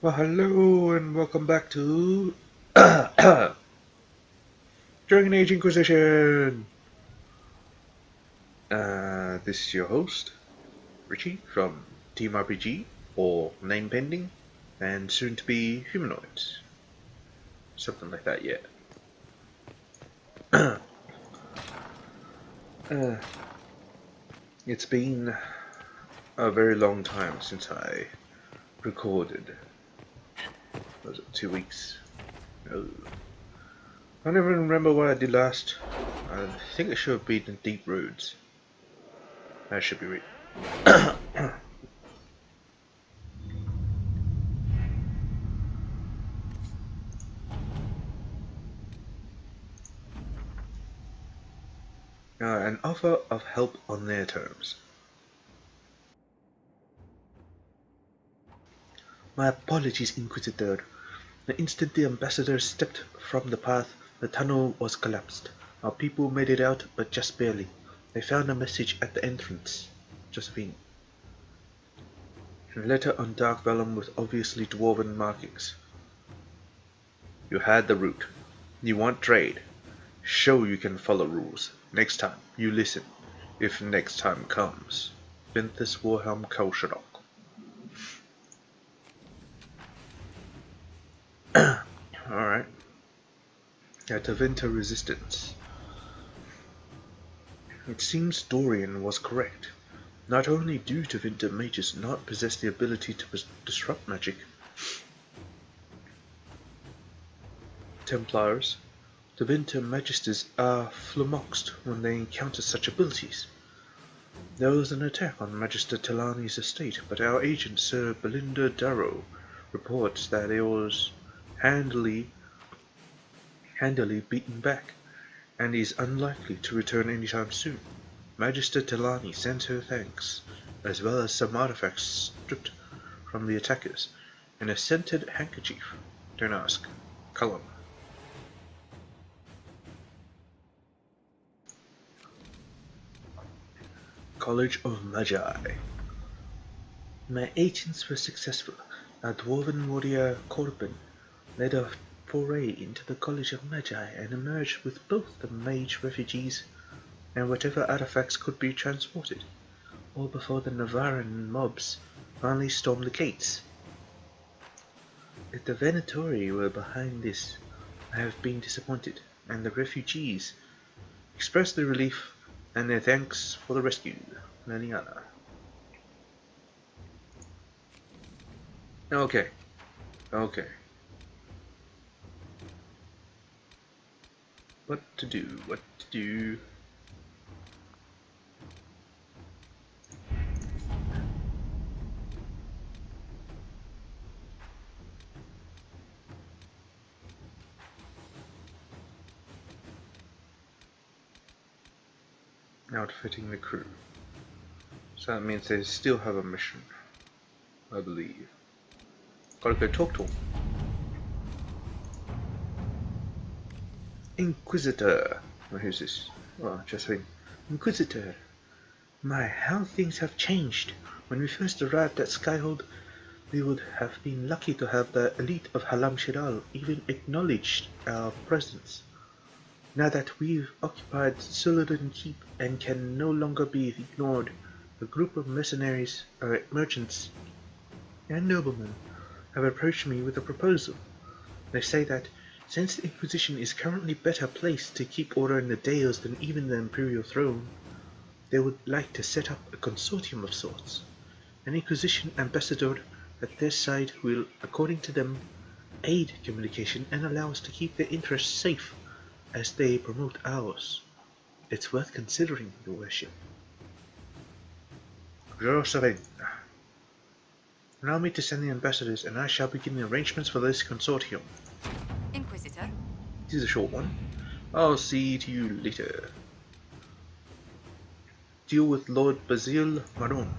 Well, hello and welcome back to Dragon Age Inquisition. This is your host, Richie from Team RPG, or Name Pending, and soon to be Humanoids. Something like that, yeah. uh, it's been a very long time since I recorded. Was it 2 weeks? Oh. I don't even remember what I did last. I think it should have been the Deep Roads. That should be right. An offer of help on their terms. My apologies, Inquisitor. The instant the ambassador stepped from the path, the tunnel was collapsed. Our people made it out, but just barely. They found a message at the entrance. Josephine. A letter on dark vellum with obviously dwarven markings. You had the route. You want trade. Show you can follow rules. Next time, you listen. If next time comes. Vinthus Warhelm Kaushadok. Alright. At a winter resistance. It seems Dorian was correct. Not only do Tevinter mages not possess the ability to disrupt magic, Templars, Tevinter magisters are flummoxed when they encounter such abilities. There was an attack on Magister Telani's estate, but our agent Sir Belinda Darrow reports that it was handily beaten back, and is unlikely to return anytime soon. Magister Telani sends her thanks, as well as some artifacts stripped from the attackers, and a scented handkerchief. Don't ask. Cullum. College of Magi. My agents were successful. Our dwarven warrior Corbin led a foray into the College of Magi and emerged with both the mage refugees and whatever artifacts could be transported, all before the Navaran mobs finally stormed the gates. If the Venatori were behind this, I have been disappointed, and the refugees expressed their relief and their thanks for the rescue. Liliana. Okay, okay. What to do, what to do. Outfitting the crew. So that means they still have a mission, I believe. Gotta go talk to him. Inquisitor. Oh, who's this? Oh, Josephine. Inquisitor. My, how things have changed. When we first arrived at Skyhold, we would have been lucky to have the elite of Halam Shidal even acknowledged our presence. Now that we've occupied Suladan Keep and can no longer be ignored, a group of mercenaries, merchants, and noblemen have approached me with a proposal. They say that, since the Inquisition is currently better placed to keep order in the Dales than even the Imperial throne, they would like to set up a consortium of sorts. An Inquisition ambassador at their side will, according to them, aid communication and allow us to keep their interests safe as they promote ours. It's worth considering, Your Worship. Josephine, allow me to send the ambassadors and I shall begin the arrangements for this consortium. Inquisitor? This is a short one. I'll see to you later. Deal with Lord Basil Maron.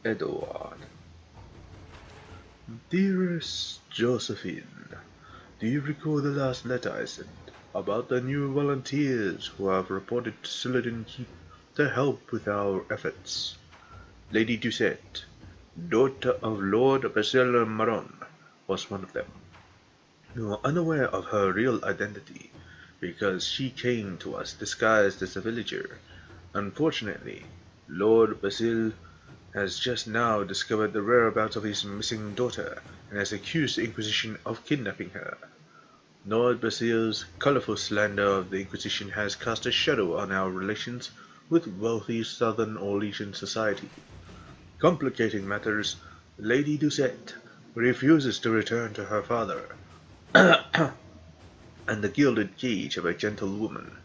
Edward. Dearest Josephine, do you recall the last letter I sent about the new volunteers who have reported to Suladan Keep to help with our efforts? Lady Doucette, daughter of Lord Basil Maron, was one of them. We were unaware of her real identity because she came to us disguised as a villager. Unfortunately, Lord Basil has just now discovered the whereabouts of his missing daughter and has accused the Inquisition of kidnapping her. Lord Basil's colorful slander of the Inquisition has cast a shadow on our relations with wealthy Southern Orlean society. Complicating matters, Lady Doucette refuses to return to her father and the gilded cage of a gentlewoman.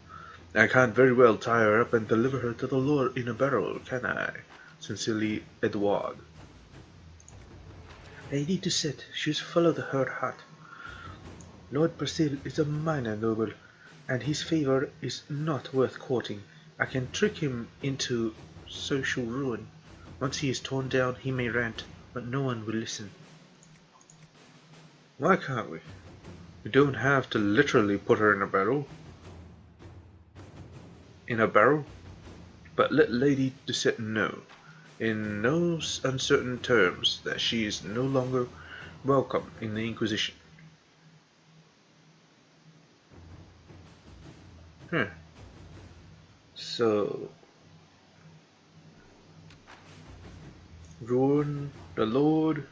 I can't very well tie her up and deliver her to the Lord in a barrel, can I? Sincerely, Edward. Lady Doucette, she's followed her heart. Lord Basil is a minor noble, and his favor is not worth courting. I can trick him into social ruin. Once he is torn down, he may rant, but no one will listen. Why can't we? We don't have to literally put her in a barrel. But let Lady Doucette know, in no uncertain terms, that she is no longer welcome in the Inquisition. So, ruin the Lord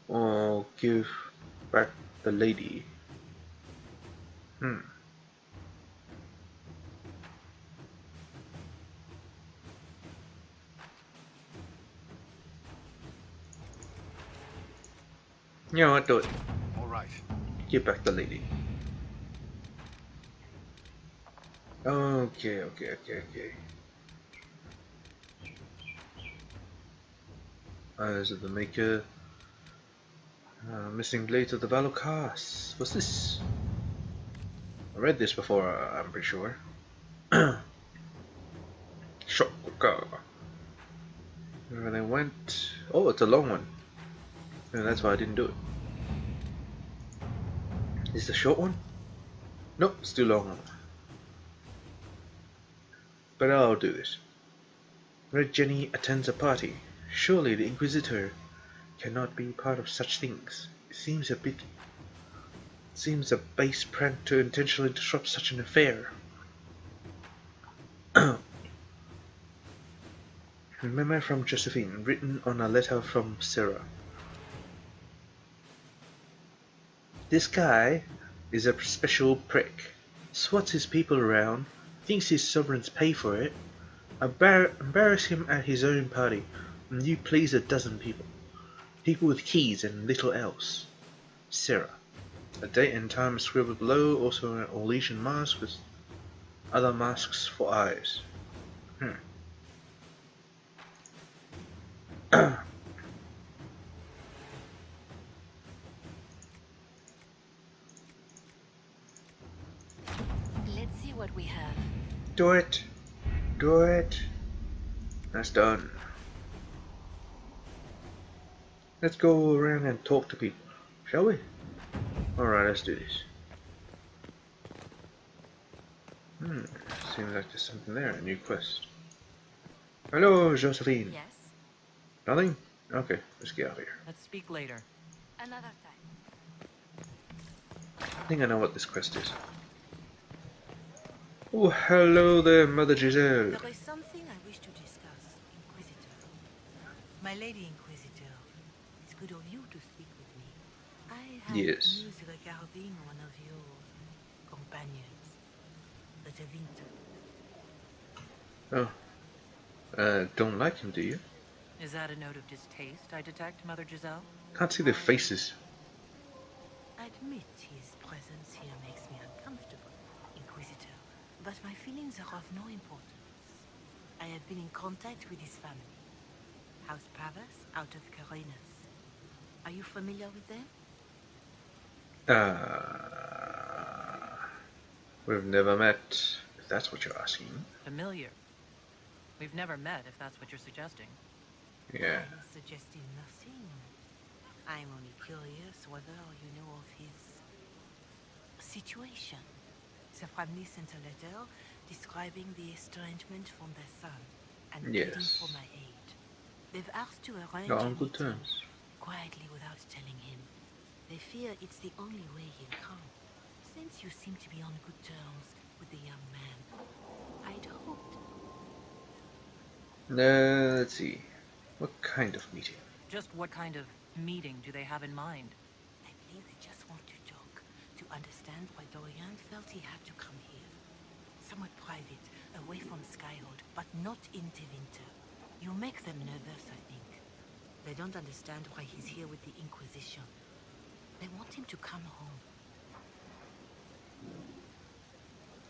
or give back the lady? You know what, do it. Alright. Give back the lady. Okay. Eyes of the Maker. Missing Blades of the Valocast. What's this? I read this before, I'm pretty sure. Shotgun. Where they went. Oh, it's a long one. And that's why I didn't do it. Is the short one? Nope, it's too long. But I'll do this. Red Jenny attends a party. Surely the Inquisitor cannot be part of such things. It seems a base prank to intentionally disrupt such an affair. Memo from Josephine, written on a letter from Sarah. This guy is a special prick. Swats his people around, thinks his sovereigns pay for it. Embarrass him at his own party, and you please a dozen people. People with keys and little else. Sarah. A date and time is scribbled below, also an Orlesian mask with other masks for eyes. Let's see what we have. Do it. That's done. Let's go around and talk to people, shall we? Alright, let's do this. Seems like there's something there, a new quest. Hello, Josephine. Yes? Nothing? Okay, let's get out of here. Let's speak later. Another time. I think I know what this quest is. Oh, hello there, Mother Giselle. There is something I wish to discuss, Inquisitor. My Lady Inquisitor, it's good of you to speak with me. I have Yes. news regarding one of your companions, the Winter. Oh. Don't like him, do you? Is that a note of distaste I detect, Mother Giselle? Can't see their faces. Admit his presence here makes me uncomfortable, Inquisitor, but my feelings are of no importance. I have been in contact with his family. House Pavas out of Carenas. Are you familiar with them? We've never met, if that's what you're asking. Familiar. We've never met, if that's what you're suggesting. Yeah. I'm suggesting nothing. I'm only curious whether you know of his situation. The family sent a letter describing the estrangement from their son and pleading Yes. for my aid. They've asked to arrange Not a on good meeting terms. quietly without telling him. They fear it's the only way he'll come. Since you seem to be on good terms with the young man, I'd hoped. Let's see. What kind of meeting? Just what kind of meeting do they have in mind? I believe they just want to talk, to understand why Dorian felt he had to come here. Somewhat private, away from Skyhold, but not into Winter. You make them nervous, I think. They don't understand why he's here with the Inquisition. They want him to come home.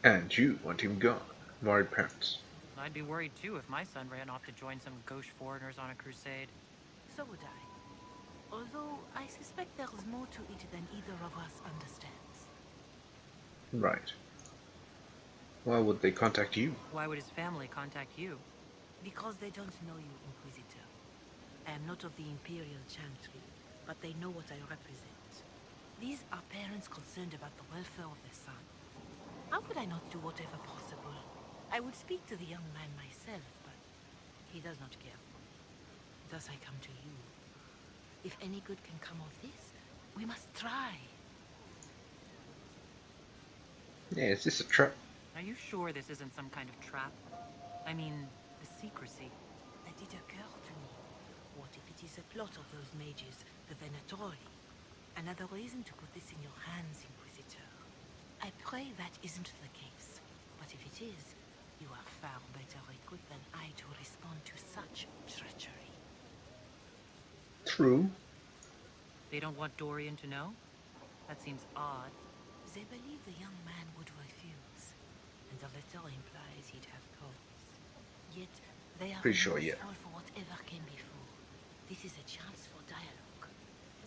And you want him gone. Worried parents. I'd be worried too if my son ran off to join some gauche foreigners on a crusade. So would I. Although, I suspect there's more to it than either of us understands. Right. Why would they contact you? Why would his family contact you? Because they don't know you, Inquisitor. I am not of the Imperial Chantry, but they know what I represent. These are parents concerned about the welfare of their son. How could I not do whatever possible? I would speak to the young man myself, but he does not care. Thus I come to you. If any good can come of this, we must try. Yeah, is this a trap? Are you sure this isn't some kind of trap? I mean, the secrecy. That did occur to me. What if it is a plot of those mages, the Venatori? Another reason to put this in your hands, Inquisitor. I pray that isn't the case. But if it is, you are far better equipped than I to respond to such treachery. True. They don't want Dorian to know? That seems odd. They believe the young man would refuse, and the letter implies he'd have cause. Yet, they are Pretty sure, yeah. remorseful for whatever came before. This is a chance for dialogue.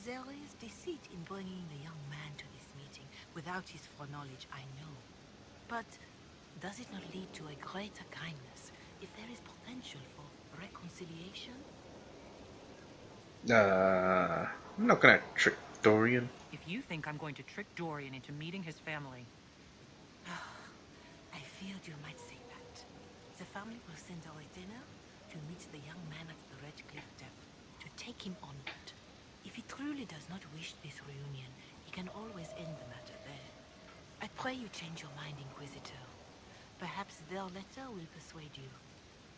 There is deceit in bringing the young man to this meeting without his foreknowledge, I know. But does it not lead to a greater kindness if there is potential for reconciliation? I'm not gonna trick Dorian. If you think I'm going to trick Dorian into meeting his family... I feared you might say that. The family will send our dinner to meet the young man at the Red Cliff Depth, to take him onward. If he truly does not wish this reunion, he can always end the matter there. I pray you change your mind, Inquisitor. Perhaps their letter will persuade you.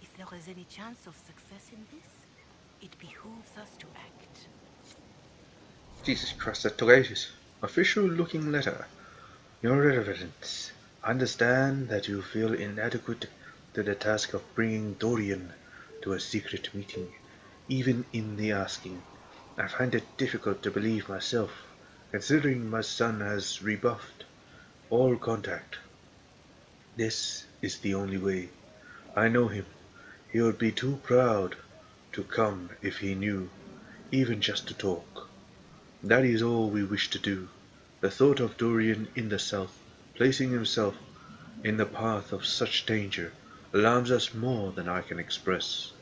If there is any chance of success in this, it behooves us to act. Jesus Christ, that's hilarious. Official looking letter. Your Reverence, understand that you feel inadequate to the task of bringing Dorian to a secret meeting, even in the asking. I find it difficult to believe myself, considering my son has rebuffed all contact. This is the only way. I know him. He would be too proud to come if he knew, even just to talk. That is all we wish to do. The thought of Dorian in the south, placing himself in the path of such danger, alarms us more than I can express.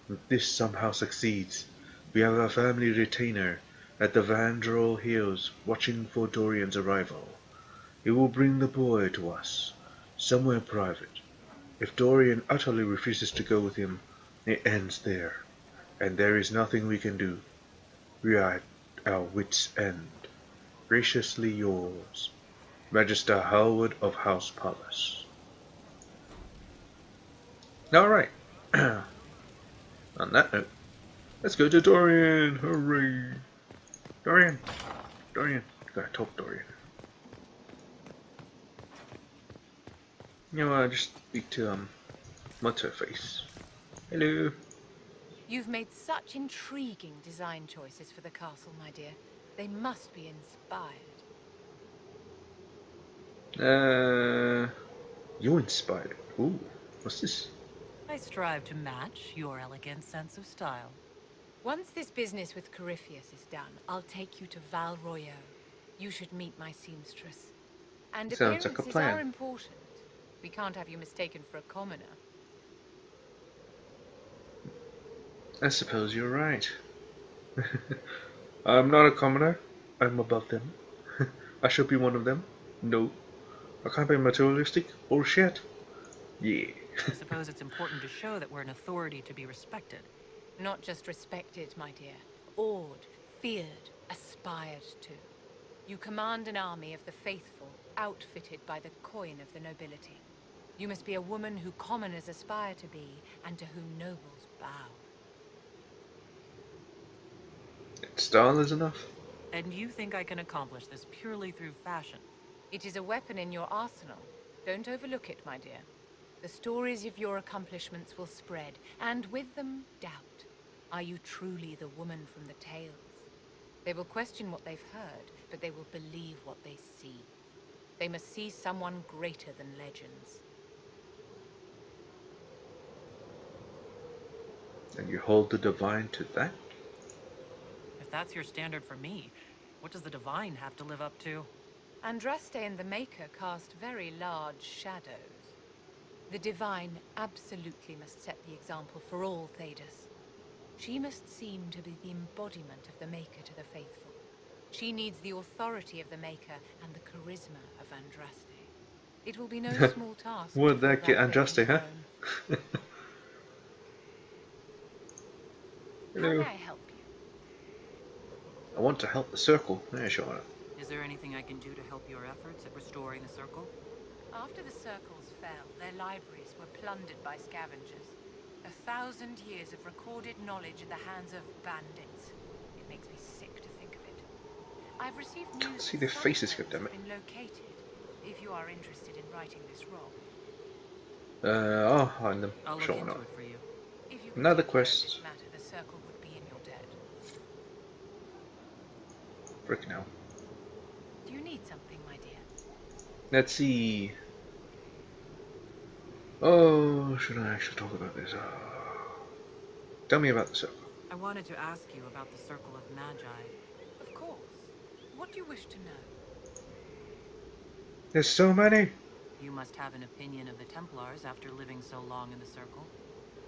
If this somehow succeeds, we have a family retainer at the Vandral Hills watching for Dorian's arrival. He will bring the boy to us, somewhere private. If Dorian utterly refuses to go with him, it ends there, and there is nothing we can do. We are at our wits' end. Graciously yours, Magister Howard of House Palace. Alright, on that note, let's go to Dorian! Hooray! Dorian! Gotta talk Dorian. You know, just speak to, what's her face? Hello. You've made such intriguing design choices for the castle, my dear. They must be inspired. You inspired. Ooh, what's this? I strive to match your elegant sense of style. Once this business with Corypheus is done, I'll take you to Val Royeaux. You should meet my seamstress. And Sounds like a appearances plan. are important. We can't have you mistaken for a commoner. I suppose you're right. I'm not a commoner. I'm above them. I should be one of them. No. I can't be materialistic. Bullshit. Yeah. I suppose it's important to show that we're an authority to be respected. Not just respected, my dear. Awed, feared, aspired to. You command an army of the faithful, outfitted by the coin of the nobility. You must be a woman who commoners aspire to be, and to whom nobles bow. Style is enough. And you think I can accomplish this purely through fashion? It is a weapon in your arsenal. Don't overlook it, my dear. The stories of your accomplishments will spread, and with them, doubt. Are you truly the woman from the tales? They will question what they've heard, but they will believe what they see. They must see someone greater than legends. And you hold the divine to that? If that's your standard for me, what does the divine have to live up to? Andraste and the Maker cast very large shadows. The divine absolutely must set the example for all Thedas. She must seem to be the embodiment of the Maker to the faithful. She needs the authority of the Maker and the charisma of Andraste. It will be no small task. Would that get Andraste, huh? How Hello. may I help you? I want to help the circle. Yeah, sure. Is there anything I can do to help your efforts at restoring the circle? After the circles fell, their libraries were plundered by scavengers. 1,000 years of recorded knowledge in the hands of bandits. It makes me sick to think of it. I've received news See that their some faces, stones goddammit. have been located. If you are interested in righting this wrong. I'll find them. I'll look Sure into not. it for you. If you could Another take care of quest. this matter, the circle would be in your debt. Freaking hell. Do you need something, my dear? Let's see. Oh, should I actually talk about this? Tell me about the circle. I wanted to ask you about the Circle of Magi. Of course. What do you wish to know? There's so many. You must have an opinion of the Templars after living so long in the Circle.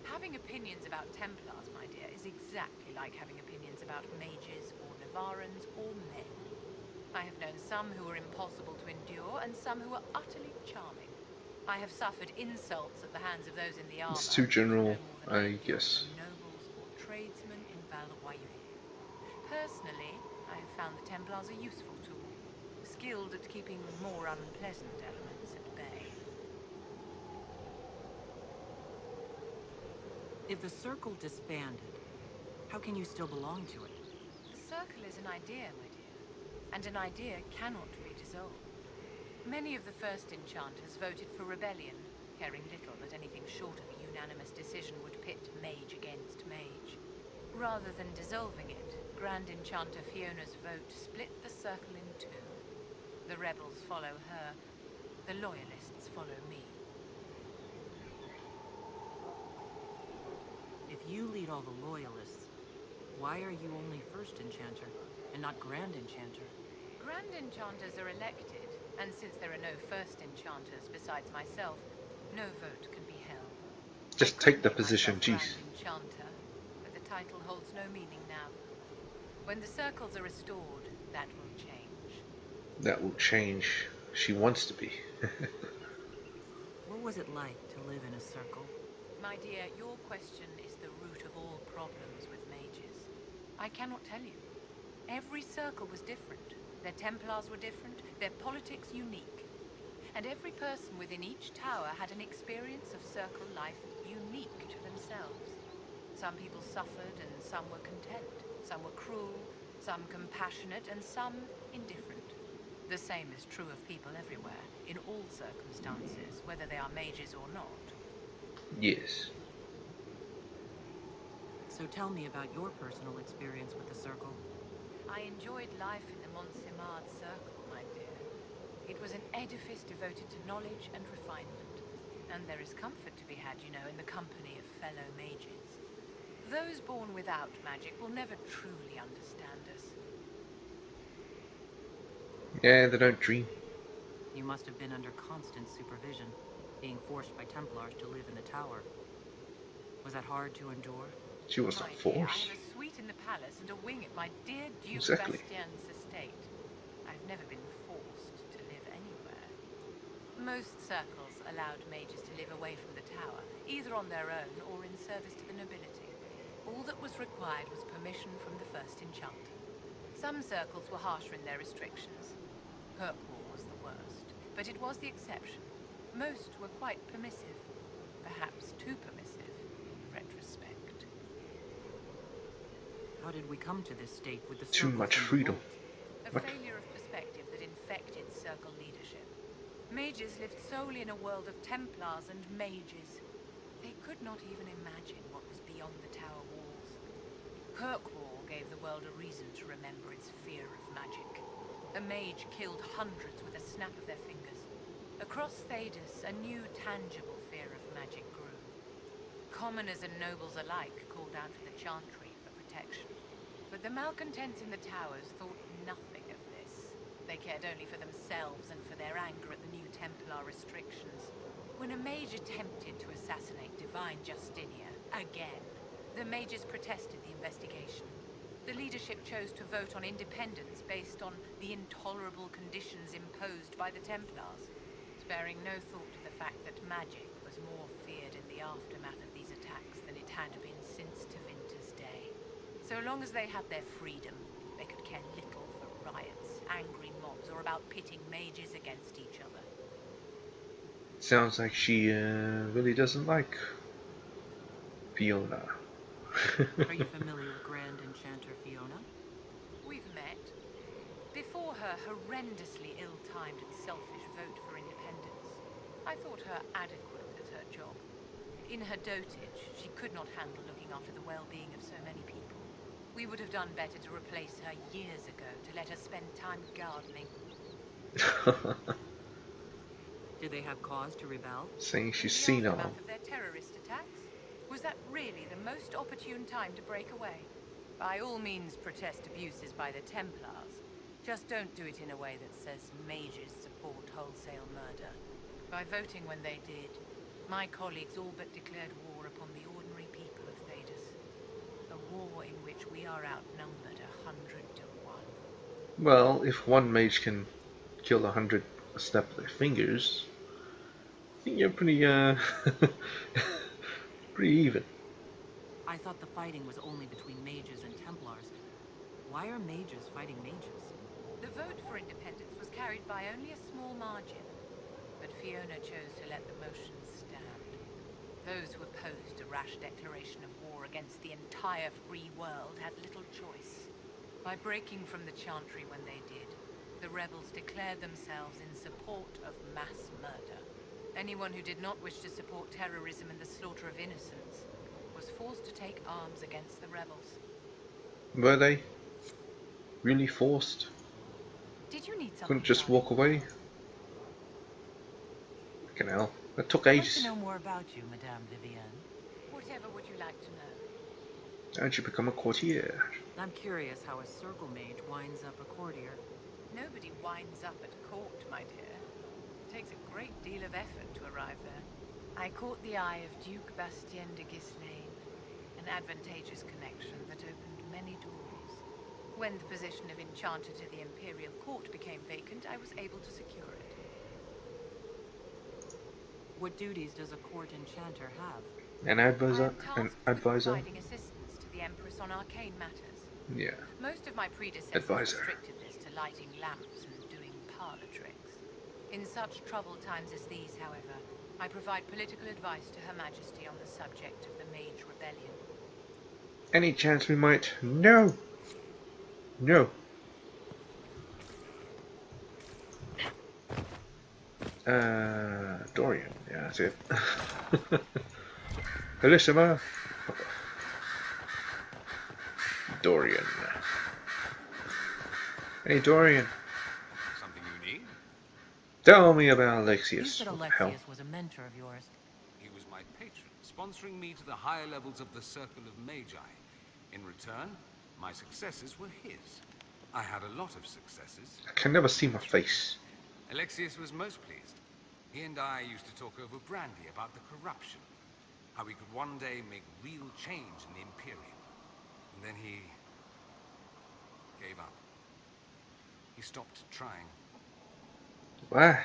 Having opinions about Templars, my dear, is exactly like having opinions about mages or Navarrans or men. I have known some who were impossible to endure and some who were utterly charming. I have suffered insults at the hands of those in the armor. It's too general, no more than I endured guess. from nobles or tradesmen in Valroyeux. Personally, I have found the Templars a useful tool, skilled at keeping more unpleasant elements at bay. If the Circle disbanded, how can you still belong to it? The circle is an idea, my dear, and an idea cannot be dissolved. Many of the first enchanters voted for rebellion, caring little that anything short of a unanimous decision would pit mage against mage. Rather than dissolving it, Grand Enchanter Fiona's vote split the circle in two. The rebels follow her, the loyalists follow me. If you lead all the Loyalists, why are you only First Enchanter and not Grand Enchanter? Grand Enchanters are elected, and since there are no First Enchanters besides myself, no vote can be held. Just I take could the make position, myself jeez. Grand Enchanter, but the title holds no meaning now. When the circles are restored, that will change. That will change. She wants to be. What was it like to live in a circle? My dear, your question is the root of all problems with mages. I cannot tell you. Every circle was different. Their Templars were different, their politics unique. And every person within each tower had an experience of circle life unique to themselves. Some people suffered and some were content. Some were cruel, some compassionate, and some indifferent. The same is true of people everywhere, in all circumstances, whether they are mages or not. Yes. So tell me about your personal experience with the Circle. I enjoyed life in the Montsemard Circle, my dear. It was an edifice devoted to knowledge and refinement. And there is comfort to be had, you know, in the company of fellow mages. Those born without magic will never truly understand us. Yeah, they don't dream. You must have been under constant supervision, being forced by Templars to live in the tower. Was that hard to endure? She was not My dear, forced. I have a suite in the palace and a wing at my dear Duke Exactly. Bastien's estate. I've never been forced to live anywhere. Most circles allowed mages to live away from the tower, either on their own or in service to the nobility. All that was required was permission from the first enchanter. Some circles were harsher in their restrictions. Kirkwall was the worst, but it was the exception. Most were quite permissive. Perhaps too permissive, in retrospect. How did we come to this state with the Too circles much and the freedom. vault? A What? failure of perspective that infected circle leadership. Mages lived solely in a world of Templars and mages. They could not even imagine what was beyond the tower walls. Kirkwall gave the world a reason to remember its fear of magic. A mage killed hundreds with a snap of their fingers. Across Thedas, a new, tangible fear of magic grew. Commoners and nobles alike called out to the Chantry for protection. But the malcontents in the towers thought nothing of this. They cared only for themselves and for their anger at the new Templar restrictions. When a mage attempted to assassinate Divine Justinia, again, the mages protested the investigation. The leadership chose to vote on independence based on the intolerable conditions imposed by the Templars, sparing no thought to the fact that magic was more feared in the aftermath of these attacks than it had been since Tevinter's day. So long as they had their freedom, they could care little for riots, angry mobs, or about pitting mages against each other. Sounds like she really doesn't like Fiona. Are you familiar with Grand Enchanter Fiona? We've met. Before her horrendously ill-timed and selfish vote for independence, I thought her adequate at her job. In her dotage, she could not handle looking after the well-being of so many people. We would have done better to replace her years ago, to let her spend time gardening. Did they have cause to rebel? Saying she's In the senile. aftermath of their terrorist attacks? Was that really the most opportune time to break away? By all means protest abuses by the Templars. Just don't do it in a way that says mages support wholesale murder. By voting when they did, my colleagues all but declared war upon the ordinary people of Thedas. A war in which we are outnumbered 100 to 1. Well, if one mage can kill 100 a snap of their fingers, I think you're pretty pretty even. I thought the fighting was only between mages and Templars. Why are mages fighting mages? The vote for independence was carried by only a small margin, but Fiona chose to let the motion stand. Those who opposed a rash declaration of war against the entire free world had little choice. By breaking from the Chantry when they did, the rebels declared themselves in support of mass murder. Anyone who did not wish to support terrorism and the slaughter of innocents was forced to take arms against the rebels. Were they really forced? Did you need something? Couldn't just darling? walk away? Fucking hell. That took I'd like ages. to know more about you, Madame Vivienne. Whatever would you like to know? How'd you become a courtier? I'm curious how a circle mage winds up a courtier. Nobody winds up at court, my dear. It takes a great deal of effort to arrive there. I caught the eye of Duke Bastien de Ghislaine, an advantageous connection that opened many doors. When the position of Enchanter to the Imperial Court became vacant, I was able to secure it. What duties does a court enchanter have? An advisor? I am An tasked with advisor? providing assistance to the Empress on arcane matters. Yeah. Most of my predecessors Advisor. restricted this to lighting lamps and doing parlor tricks. In such troubled times as these, however, I provide political advice to Her Majesty on the subject of the Mage Rebellion. Any chance we might? No! No. Dorian. Yeah, that's it. Bellissima. Dorian. Hey, Dorian. Something you need? Tell me about You Alexius. said What the hell? Alexius was a mentor of yours. He was my patron, sponsoring me to the higher levels of the Circle of Magi. In return, my successes were his. I had a lot of successes. I can never see my face. Alexius was most pleased. He and I used to talk over brandy about the corruption, how we could one day make real change in the Imperium. And then he gave up. He stopped trying. Why?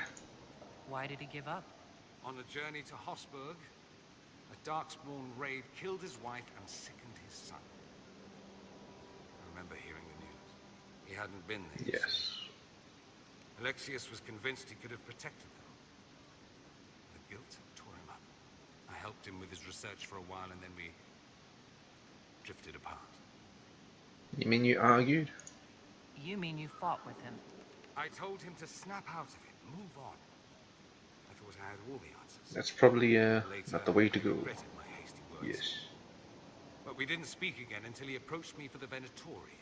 Why did he give up? On a journey to Hosburg, A Darkspawn raid killed his wife and sickened his son. I remember hearing the news. He hadn't been there. you see. Yes. Alexius was convinced he could have protected them. The guilt tore him up. I helped him with his research for a while, and then we drifted apart. You mean you argued? You mean you fought with him? I told him to snap out of it, move on. I thought I had all the answers. That's probably Later, not the way to I go. regretted my hasty words. Yes. But we didn't speak again until he approached me for the Venatori.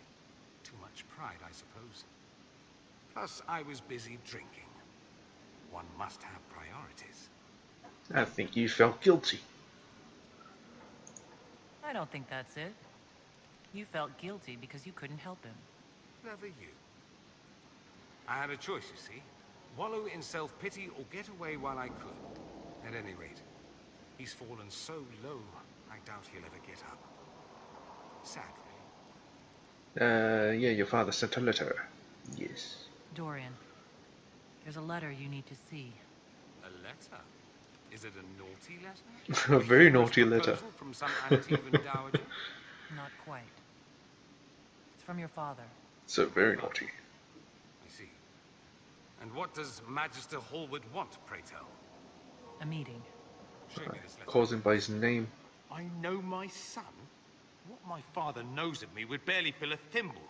Too much pride, I suppose. Plus, I was busy drinking. One must have priorities. I think you felt guilty. I don't think that's it. You felt guilty because you couldn't help him. Never you. I had a choice, you see. Wallow in self-pity or get away while I could. At any rate, he's fallen so low, I doubt he'll ever get up. Sad, really. Yeah, your father sent a letter. Yes. Dorian, there's a letter you need to see. A letter? Is it a naughty letter? A very naughty humorous letter. proposal from some Antivan dowager? Not quite. It's from your father. So very naughty. I see. And what does Magister Hallwood want, pray tell? A meeting. Show me this letter. Calls him by his name. I know my son? What my father knows of me would barely fill a thimble.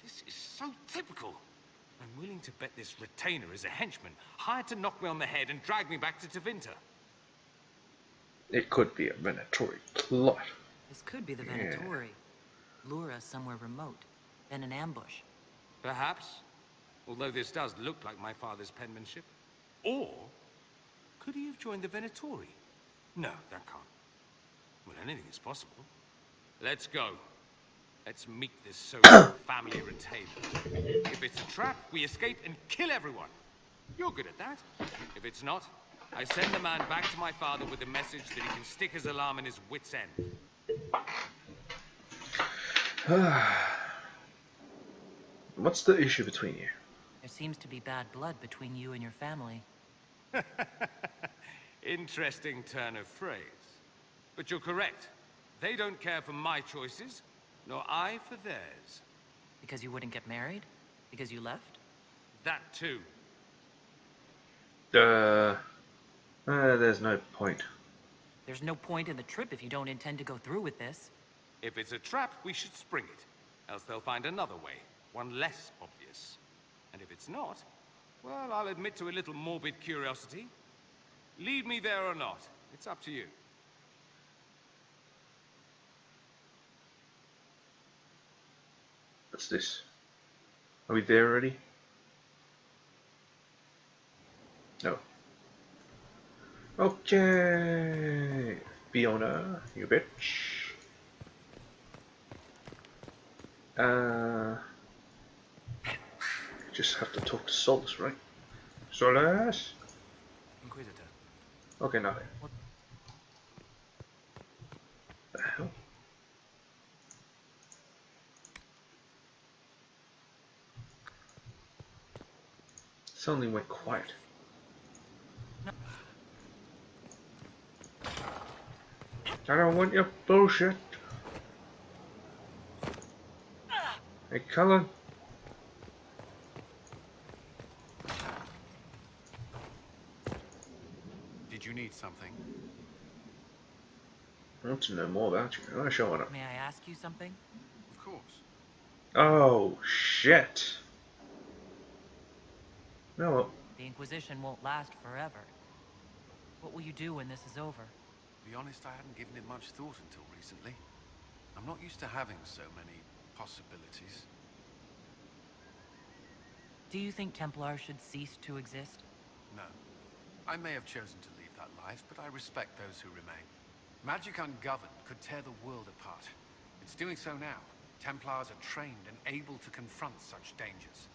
This is so typical. I'm willing to bet this retainer is a henchman, hired to knock me on the head and drag me back to Tevinter. It could be a Venatori plot. This could be the Yeah. Venatori. Lure us somewhere remote. Then an ambush. Perhaps, although this does look like my father's penmanship. Or, could he have joined the Venatori? No, that can't. Well, anything is possible. Let's go. Let's meet this so-called family retainer. If it's a trap, we escape and kill everyone. You're good at that. If it's not, I send the man back to my father with a message that he can stick his alarm in his wit's end. What's the issue between you? There seems to be bad blood between you and your family. Interesting turn of phrase. But you're correct. They don't care for my choices, nor I for theirs. Because you wouldn't get married? Because you left? That too. There's no point. There's no point in the trip if you don't intend to go through with this. If it's a trap, we should spring it. Else they'll find another way, one less obvious. And if it's not, well, I'll admit to a little morbid curiosity. Lead me there or not, it's up to you. What's this? Are we there already? No. Okay. Fiona, you bitch. Just have to talk to Solus, right? Solus? Inquisitor. Okay, nothing. What? The hell? Suddenly went quiet. I don't want your bullshit. Hey, Cullen. Did you need something? I want to know more about you. I'm showing up. May I ask you something? Of course. Oh, shit. No, well, The Inquisition won't last forever. What will you do when this is over? To be honest, I hadn't given it much thought until recently. I'm not used to having so many possibilities. Do you think Templars should cease to exist? No. I may have chosen to leave that life, but I respect those who remain. Magic ungoverned could tear the world apart. It's doing so now. Templars are trained and able to confront such dangers.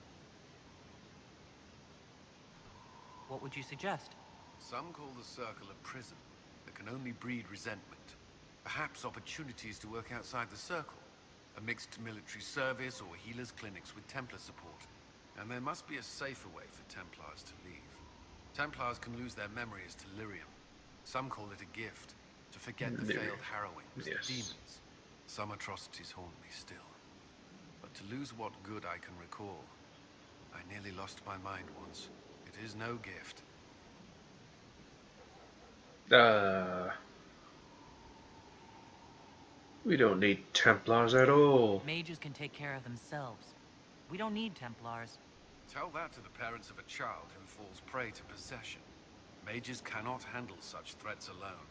What would you suggest? Some call the Circle a prison that can only breed resentment. Perhaps opportunities to work outside the Circle. A mixed military service or healers' clinics with Templar support. And there must be a safer way for Templars to leave. Templars can lose their memory as Delirium. Some call it a gift. forget the failed harrowing was Yes. the demons. Some atrocities haunt me still. But to lose what good I can recall, I nearly lost my mind once. It is no gift. We don't need Templars at all. Mages can take care of themselves. We don't need Templars. Tell that to the parents of a child who falls prey to possession. Mages cannot handle such threats alone.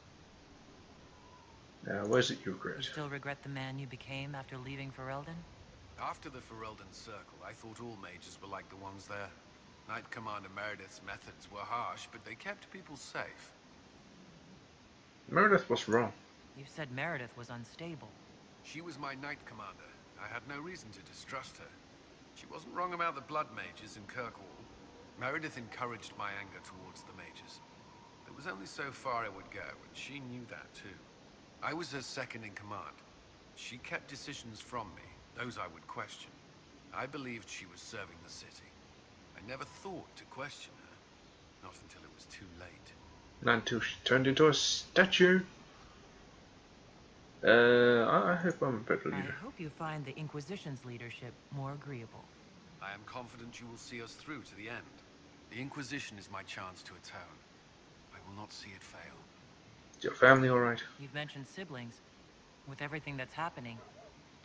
Where's it you You regret? still regret the man you became after leaving Ferelden? After the Ferelden Circle, I thought all mages were like the ones there. Knight Commander Meredith's methods were harsh, but they kept people safe. Meredith was wrong. You said Meredith was unstable. She was my Knight Commander. I had no reason to distrust her. She wasn't wrong about the Blood Mages in Kirkwall. Meredith encouraged my anger towards the mages. There was only so far I would go, and she knew that too. I was her second in command. She kept decisions from me, those I would question. I believed she was serving the city. I never thought to question her, not until it was too late. Not until she turned into a statue. I hope I'm a better I leader. hope you find the Inquisition's leadership more agreeable. I am confident you will see us through to the end. The Inquisition is my chance to atone. I will not see it fail. Is your family alright? You've mentioned siblings. With everything that's happening,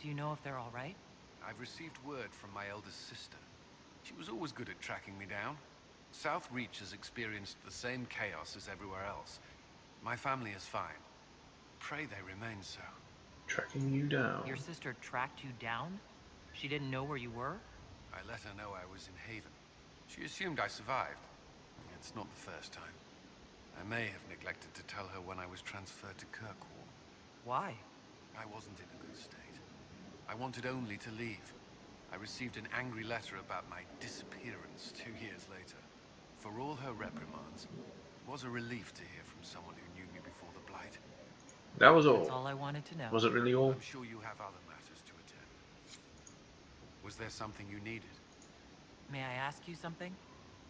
do you know if they're all right? I've received word from my eldest sister. She was always good at tracking me down. South Reach has experienced the same chaos as everywhere else. My family is fine. Pray they remain so. Tracking you down. Your sister tracked you down? She didn't know where you were? I let her know I was in Haven. She assumed I survived. It's not the first time. I may have neglected to tell her when I was transferred to Kirkwall. Why? I wasn't in a good state. I wanted only to leave. I received an angry letter about my disappearance 2 years later. For all her reprimands, it was a relief to hear from someone who knew me before the Blight. That was That's all. all I wanted to know. Was it really all? I'm sure you have other matters to attend. Was there something you needed? May I ask you something?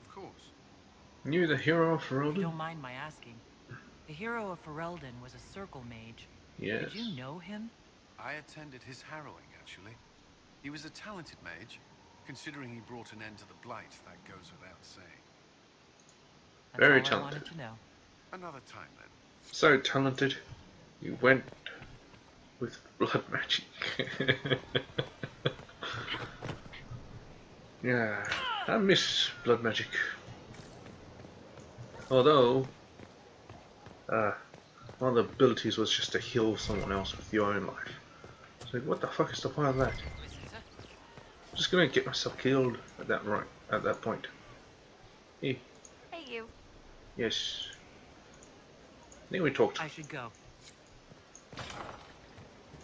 Of course. You the hero of If you Ferelden? don't mind my asking. The hero of Ferelden was a circle mage. Yes. Did you know him? I attended his harrowing, actually. He was a talented mage. Considering he brought an end to the Blight, that goes without saying. That's Very all I talented. wanted to know. Another time, then. So talented. You went with blood magic. Yeah, I miss blood magic. Although, one of the abilities was just to heal someone else with your own life. So what the fuck is the point of that? I'm just gonna get myself killed at that point. Hey, Hey, you. yes. I think we talked. I should go.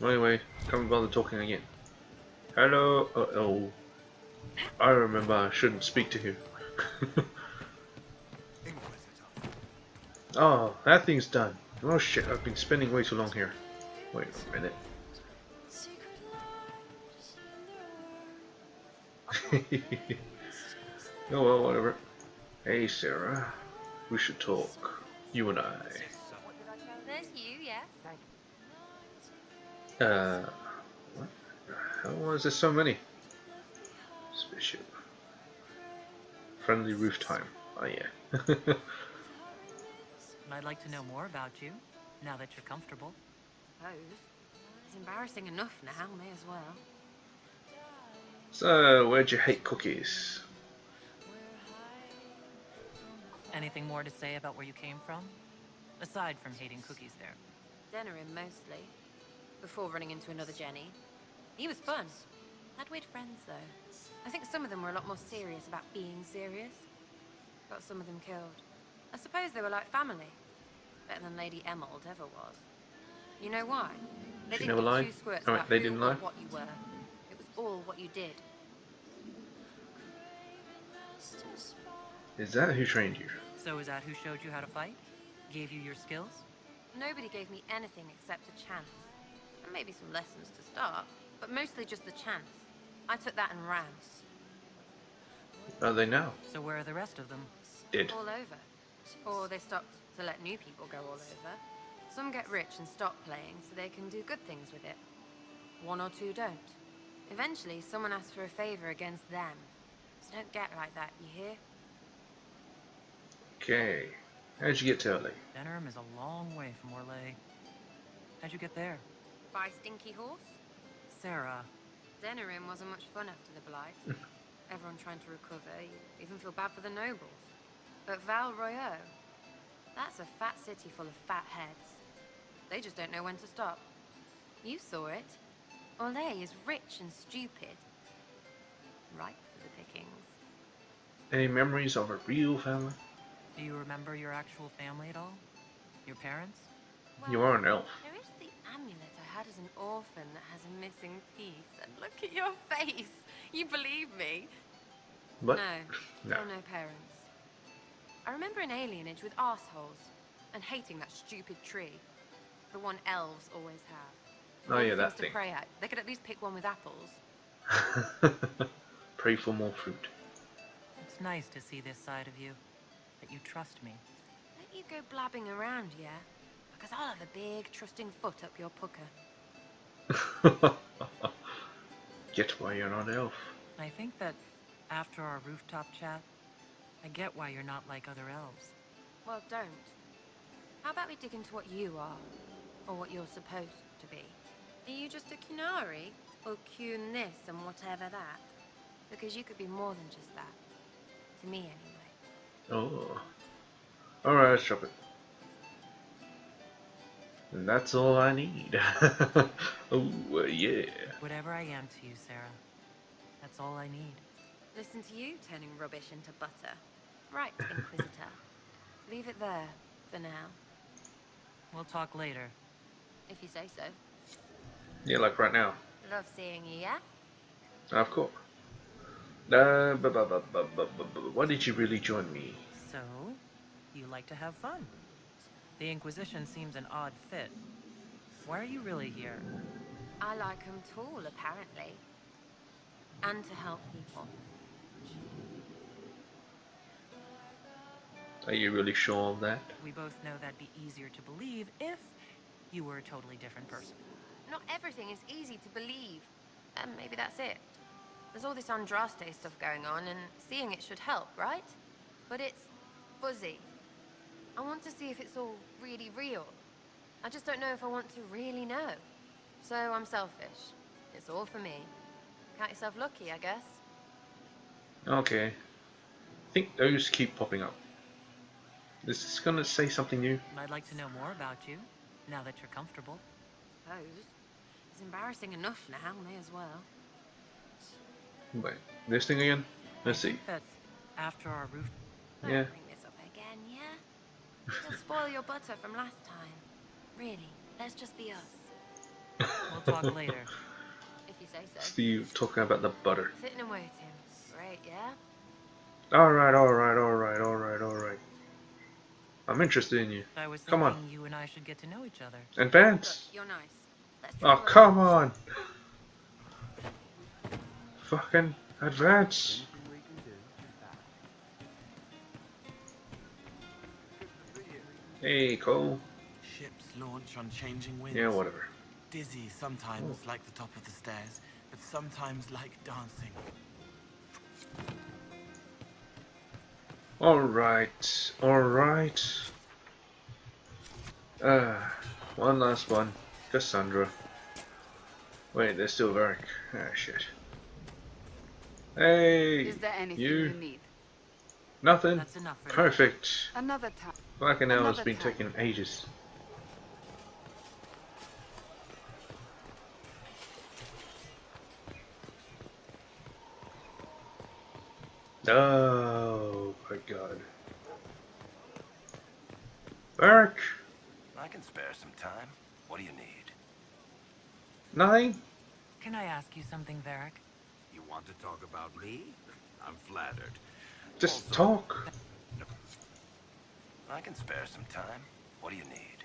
Anyway, can't bother talking again. Hello. Oh. I remember I shouldn't speak to you. Inquisitor. Oh, that thing's done. Oh shit, I've been spending way too long here. Wait a minute. Oh well, whatever. Hey Sarah, we should talk. You and I. There's you, yeah. What the hell was there so many? Spaceship. Friendly roof time. Oh yeah. I'd like to know more about you, now that you're comfortable. Suppose. It's embarrassing enough now, may as well. So, where'd you hate cookies? Anything more to say about where you came from? Aside from hating cookies there. Denerim mostly. Before running into another Jenny. He was fun. Had weird friends though. I think some of them were a lot more serious about being serious. Got some of them killed. I suppose they were like family. Better than Lady Emerald ever was. You know why? They She didn't never give lied? two squirts Alright, about they who didn't or lie? what you were. It was all what you did. Is that who trained you? So is that who showed you how to fight? Gave you your skills? Nobody gave me anything except a chance. And maybe some lessons to start, but mostly just the chance. I took that and ran. Are they now? So where are the rest of them? Dead. All over. Or they stopped to let new people go all over. Some get rich and stop playing so they can do good things with it. One or two don't. Eventually, someone asks for a favor against them. So don't get like that, you hear? Okay. How'd you get to LA? Denerim is a long way from Orlais. How'd you get there? By Stinky Horse? Sarah. Denerim wasn't much fun after the Blight. Everyone trying to recover, you even feel bad for the nobles. But Val Royeaux, that's a fat city full of fat heads. They just don't know when to stop. You saw it. Orlais is rich and stupid. Ripe for the pickings. Any memories of a real family? Do you remember your actual family at all? Your parents? You are an elf. There is the amulet I had as an orphan that has a missing piece. And look at your face. You believe me? But No, no. still no parents. I remember an alienage with arseholes and hating that stupid tree. The one elves always have. Oh yeah, Things that to thing. pray at. They could at least pick one with apples. Pray for more fruit. It's nice to see this side of you. That you trust me. Don't you go blabbing around, yeah? Because I'll have a big, trusting foot up your pucker. Get why you're not elf. I think that after our rooftop chat, I get why you're not like other elves. Well, don't. How about we dig into what you are? Or what you're supposed to be? Are you just a Kunari? Or Kun this and whatever that? Because you could be more than just that. To me, anyway. Oh. Alright, let's drop it. And that's all I need. Oh, yeah. Whatever I am to you, Sarah, that's all I need. Listen to you turning rubbish into butter. Right, Inquisitor. Leave it there, for now. We'll talk later. If you say so. Yeah, like right now. Love seeing you, yeah? Of course. Why did you really join me? So, you like to have fun. The Inquisition seems an odd fit. Why are you really here? I like 'em tall, apparently. And to help people. Are you really sure of that? We both know that'd be easier to believe if you were a totally different person. Not everything is easy to believe. And maybe that's it. There's all this Andraste stuff going on, and seeing it should help, right? But it's fuzzy. I want to see if it's all really real. I just don't know if I want to really know. So I'm selfish. It's all for me. Count yourself lucky, I guess. Okay. I think those keep popping up. Is this gonna say something new? I'd like to know more about you, now that you're comfortable. Suppose. It's embarrassing enough now, may as well. Wait, this thing again? Let's see. That after our roof... Don't Yeah. bring this up again, yeah? You'll spoil your butter from last time. Really, let's just be us. We'll talk later. If you say so. See you talking about the butter. Sitting and waiting. Great, yeah? Alright, alright, alright, alright, alright. I'm interested in you. I was Come thinking on. you and I should get to know each other. Advance! Look, you're nice. Let's Oh, try come on! Fucking advance! Hey, Cole. Ships launch on changing winds. Yeah, whatever. Dizzy sometimes like the top of the stairs, but sometimes like dancing. Alright, alright. One last one. Cassandra. Wait, there's still Varric. Ah, shit. Hey! Is there anything you. you need? Nothing? That's enough for now. Perfect. Another time. Fucking hell, it's Another been time. taking ages. Oh my god. Varric! I can spare some time. What do you need? Nothing? Can I ask you something, Varric? You want to talk about me? I'm flattered. Just Also- talk. I can spare some time. What do you need?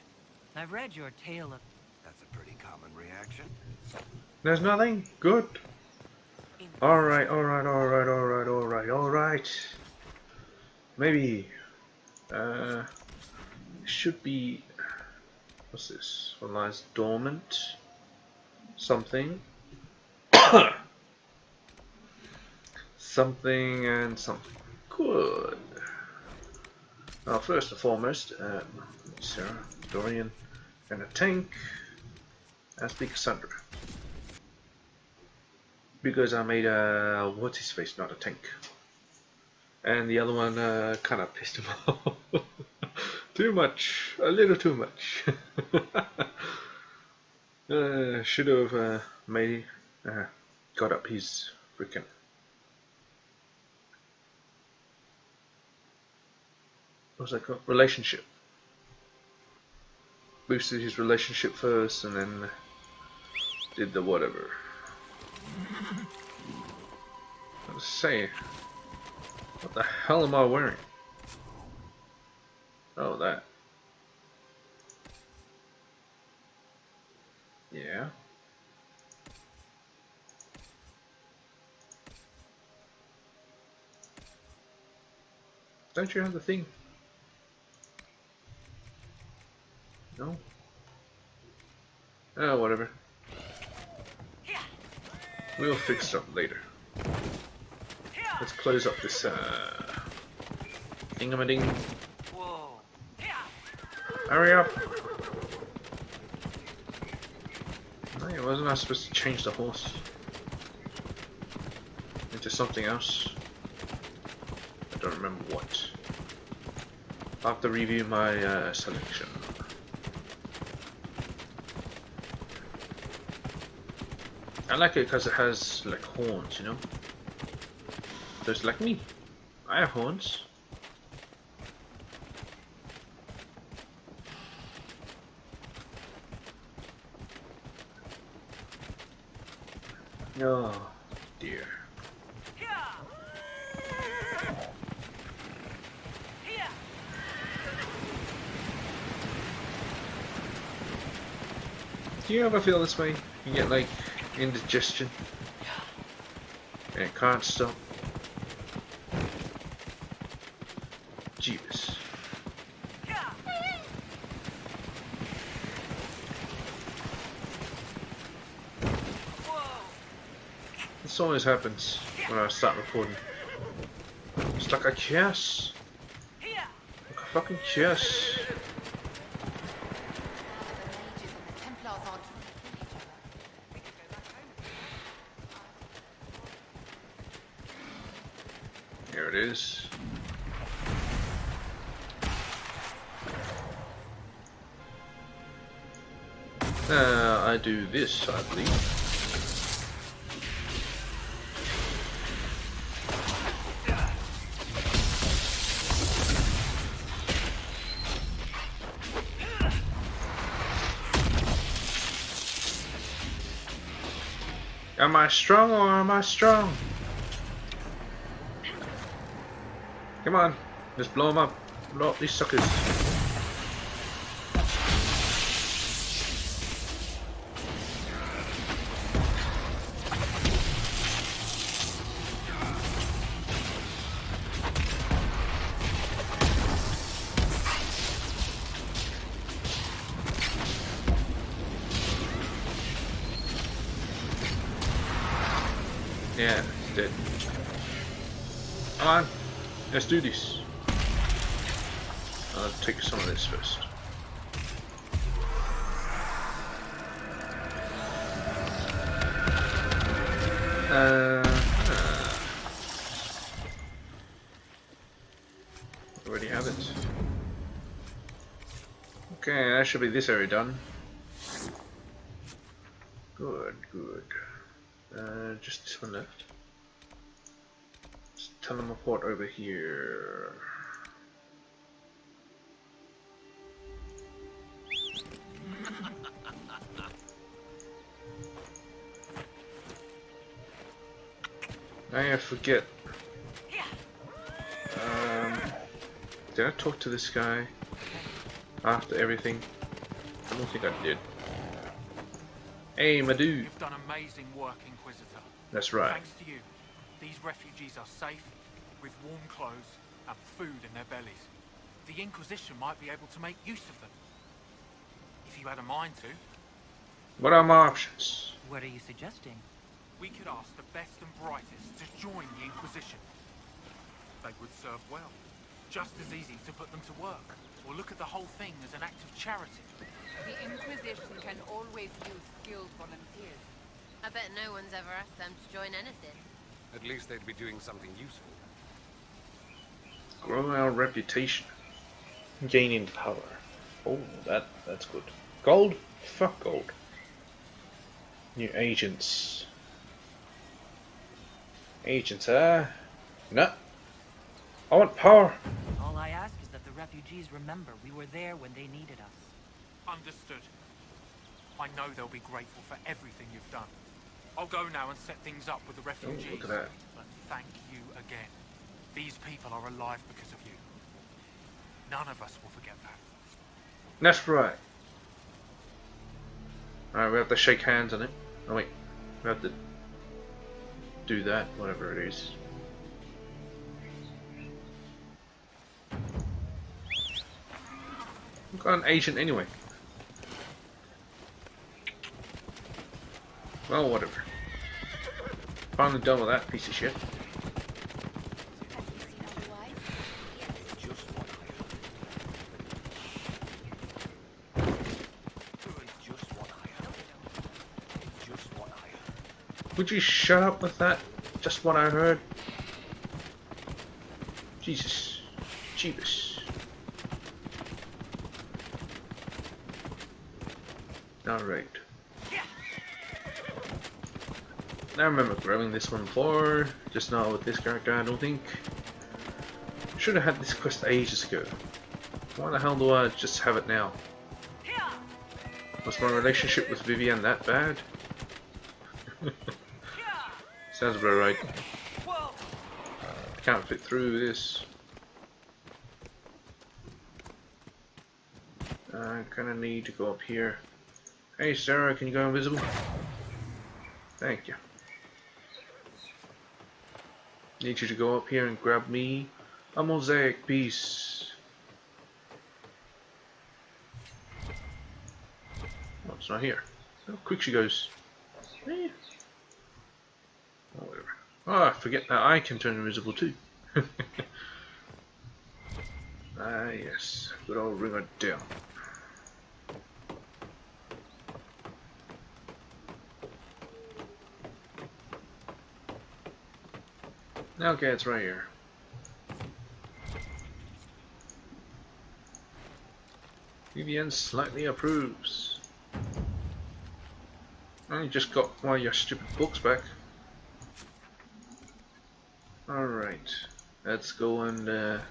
I've read your tale of... That's a pretty common reaction. There's nothing? Good. Alright, alright, alright, alright, alright, alright. Maybe. Should be What's this? What lies dormant? Something. Something and something. Good. Now, first and foremost, Sarah, Dorian, and a tank. As the Cassandra. Because I made a what's his face, not a tank. And the other one kind of pissed him off. Too much, a little too much. Should have made got up his freaking what's that called? Relationship. Boosted his relationship first, and then did the whatever. Let's say, what the hell am I wearing? Oh, that. Yeah. Don't you have the thing? No? Oh, whatever. We'll fix something later. Let's close up this thingamading. Hurry up! No, wasn't I supposed to change the horse into something else? I don't remember what. I'll have to review my selection. I like it because it has like horns, you know? So it's like me. I have horns. Oh dear. Do you ever feel this way? You get like indigestion and it can't stop. Jeebus. This always happens when I start recording. It's like a curse. Like a fucking curse. Here it is. I do this, I believe. Am I strong or am I strong? Come on, just blow them up. Blow up these suckers. Yeah, it's dead. Come on, let's do this. I'll take some of this first. Already have it. Okay, that should be this area done. Good, good. Just this one left. Let's teleport over here. I forget. Did I talk to this guy after everything? I don't think I did. Hey, my dude. You've done amazing work, Inquisitor. That's right. Thanks to you, these refugees are safe, with warm clothes and food in their bellies. The Inquisition might be able to make use of them. if you had a mind to. What are my options? What are you suggesting? We could ask the best and brightest to join the Inquisition. They would serve well. Just as easy to put them to work, or look at the whole thing as an act of charity. The Inquisition can always use skilled volunteers. I bet no one's ever asked them to join anything. At least they'd be doing something useful. Grow our reputation. Gaining power. Oh, that's good. Gold? Fuck gold. New agents. Agents, no. I want power. All I ask is that the refugees remember we were there when they needed us. Understood. I know they'll be grateful for everything you've done. I'll go now and set things up with the refugees. Oh, look at that. But thank you again. These people are alive because of you. None of us will forget that. That's right. Alright, we have to shake hands on it. Oh wait, we have to do that, whatever it is. I've got an agent anyway. Well, whatever. Finally done with that piece of shit. Would you shut up with that? Just what I heard. Jesus. Jeebus. Alright. I remember grabbing this one before, just not with this character I don't think. Should have had this quest ages ago. Why the hell do I just have it now? Was my relationship with Vivian that bad? Sounds about right. I can't fit through this. I kinda need to go up here. Hey Sarah, can you go invisible? Thank you. Need you to go up here and grab me a mosaic piece. Oh, it's not here. How quick she goes. Eh. Oh, whatever. Oh, I forget that I can turn invisible too. Ah, yes. Good old ring of down. Okay, it's right here. Vivian slightly approves. I just got one of your stupid books back. Alright, let's go and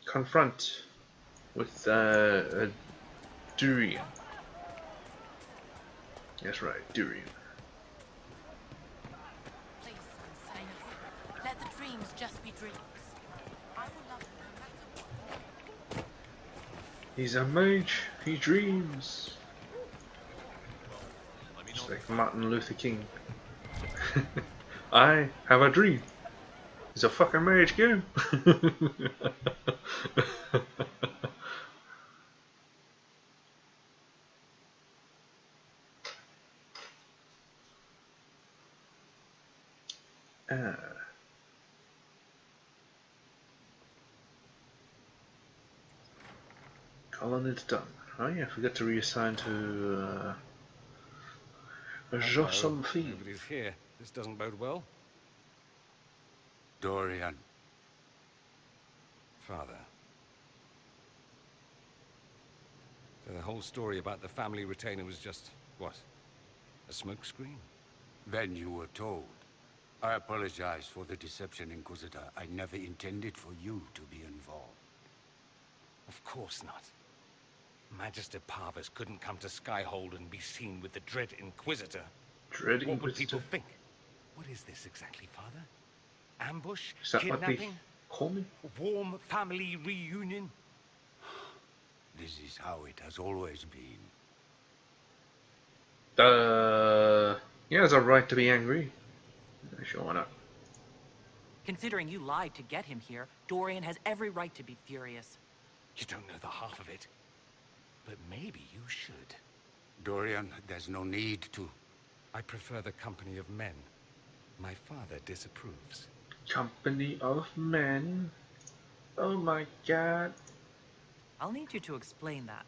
confront with Durian. That's right, Durian. Please, say nothing. Let the dreams just be dreams. I will love you no matter what. He's a mage, he dreams. Just like Martin Luther King. I have a dream. It's a fucking marriage game. Colin is done. Oh yeah, I forgot to reassign to Jossam Field. Nobody's here. This doesn't bode well. Dorian. Father. So the whole story about the family retainer was just, what? A smokescreen? Then you were told. I apologize for the deception, Inquisitor. I never intended for you to be involved. Of course not. Magister Parvus couldn't come to Skyhold and be seen with the Dread Inquisitor. Dread What would Inquisitor? people think? What is this exactly, Father? Ambush? Is that what they Kidnapping? call me? Warm family reunion? This is how it has always been. He has a right to be angry. Sure, why not? Considering you lied to get him here, Dorian has every right to be furious. You don't know the half of it. But maybe you should. Dorian, there's no need to. I prefer the company of men. My father disapproves. Company of men. Oh my god. I'll need you to explain that.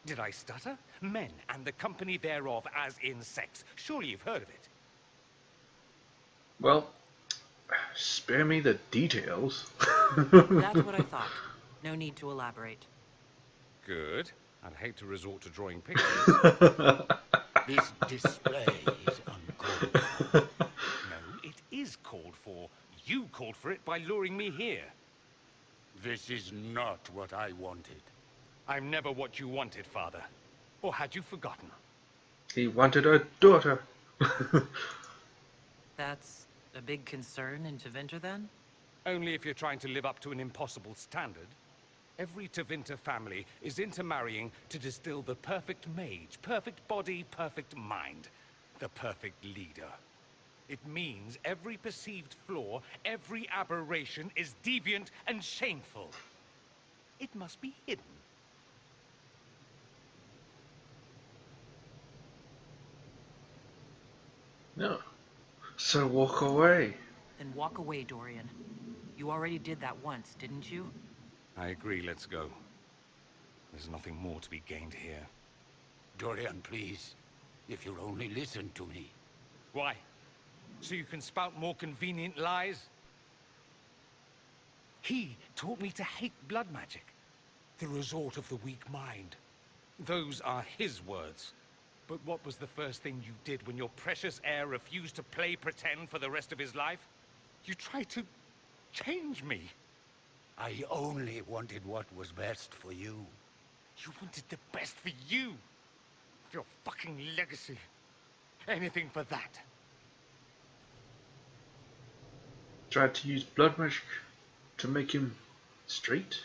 Did I stutter? Men and the company thereof as in sex. Surely you've heard of it. Well, spare me the details. That's what I thought. No need to elaborate. Good. I'd hate to resort to drawing pictures. This display is uncalled for. No, it is called for. You called for it by luring me here. This is not what I wanted. I'm never what you wanted, Father. Or had you forgotten? He wanted a daughter. That's a big concern in Tevinter, then? Only if you're trying to live up to an impossible standard. Every Tevinter family is intermarrying to distill the perfect mage, perfect body, perfect mind, the perfect leader. It means every perceived flaw, every aberration is deviant and shameful. It must be hidden. No. So walk away. Then walk away, Dorian. You already did that once, didn't you? I agree, let's go. There's nothing more to be gained here. Dorian, please. If you'll only listen to me. Why? So you can spout more convenient lies? He taught me to hate blood magic. The resort of the weak mind. Those are his words. But what was the first thing you did when your precious heir refused to play pretend for the rest of his life? You tried to change me. I only wanted what was best for you. You wanted the best for you. For your fucking legacy. Anything for that. Tried to use blood magic to make him straight.